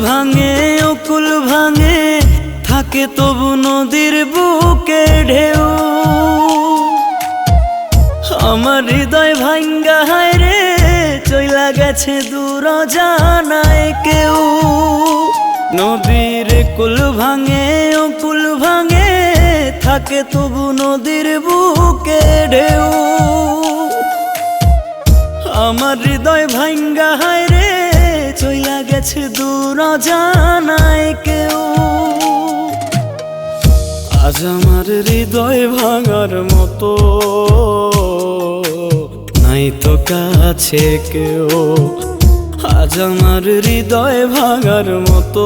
ভাঙে অকুল ভাঙে, থাকে তবু নদীর বুকে ঢেউ। আমার হৃদয় ভাঙ্গা হায় রে, চইলা গেছে দূর জানায় কেউ। নদীর কুল ভাঙে অকুল ভাঙে, থাকে তবু নদীর বুকে ঢেউ। আমার হৃদয় ভাঙ্গা হায় রে, চইলা গেছে দূর জানায় কেউ। আজ আমার হৃদয় ভাঙার মতো নাই তো কাছে কেউ। আজ আমার হৃদয় ভাঙার মতো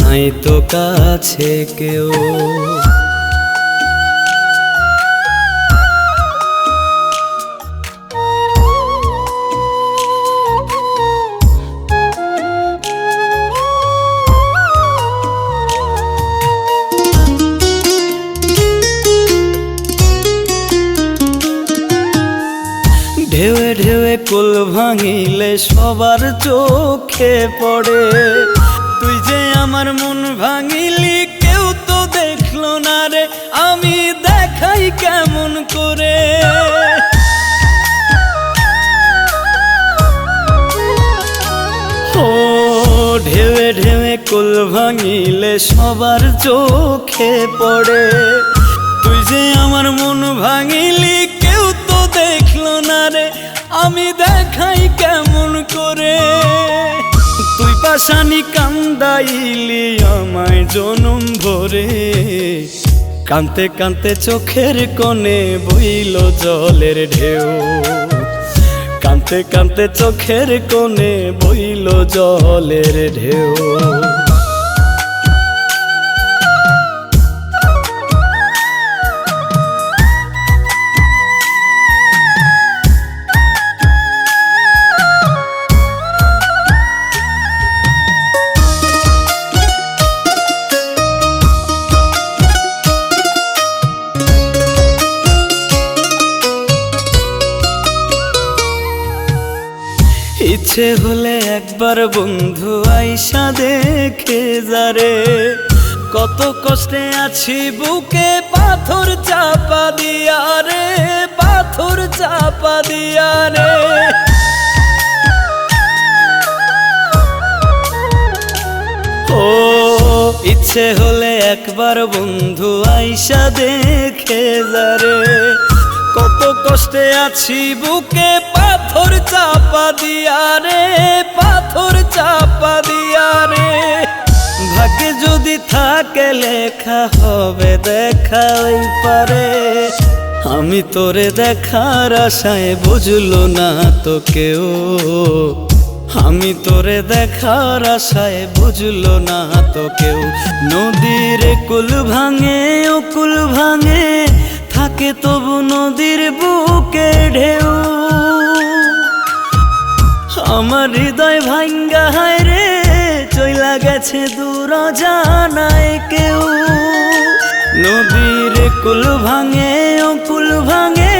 নাই তো কাছে কেউ। ঢেউয়ে ঢেউয়ে কুল ভাঙিলে সবার চোখে পড়ে। তুই যে আমার মন ভাঙিলি কেউ তো দেখলো না রে, আমি দেখাই কেমন করে। ও ঢেউয়ে ঢেউয়ে কুল ভাঙিলে সবার চোখে পড়ে। তুই যে আমার মন ভাঙিলি কেউ তো দেখলো না রে, আমি দেখাই কেমন করে। তুই পাশানি কান্দাইলি আমায় জনম ভরে, কানতে কানতে চোখের কোণে বইল জলের ঢেউ। কানতে কানতে চোখের কোণে বইল জলের ঢেউ। ইচ্ছে হলে একবার বন্ধু আইসা দেখে যারে, কত কষ্টে আছি বুকে পাথর চাপা দিয়া রে, পাথর চাপা দিয়া রে। ও ইচ্ছে হলে একবার বন্ধু আইসা দেখে যারে, কত কষ্টে আছি বুকে পাথর চাপা দিয়া রে, পাথর চাপা দিয়া রে। ভাগ্যে যদি থাকে লেখা হবে দেখা ওই পারে, আমি তোরে দেখার আশায় বুঝলো না তো কেউ। আমি তোরে দেখার আশায় বুঝলো না তো কেউ। নদীর কুল ভাঙে অকুল ভাঙে, থাকে তবু নদীর বুকে ঢেউ। আমার হৃদয় ভাঙ্গা হায় রে, চইলা গেছে দূর জানায় কেউ। নদীর কুল ভাঙে অকুল ভাঙে,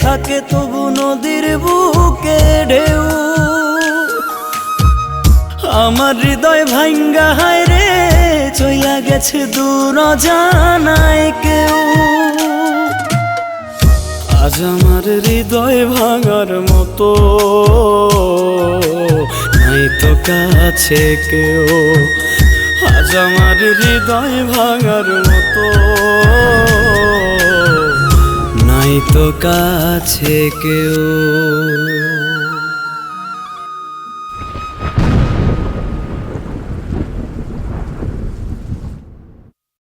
থাকে তবু নদীর বুকে ঢেউ। আমার হৃদয় ভাঙ্গা হায় রে, চইলা গেছে দূর জানায় কেউ। আজ আমার হৃদয় ভাঙার মতো নাই তো কাছে কেউ। আজ আমার হৃদয় ভাঙার মতো নাই তো কাছে কেউ।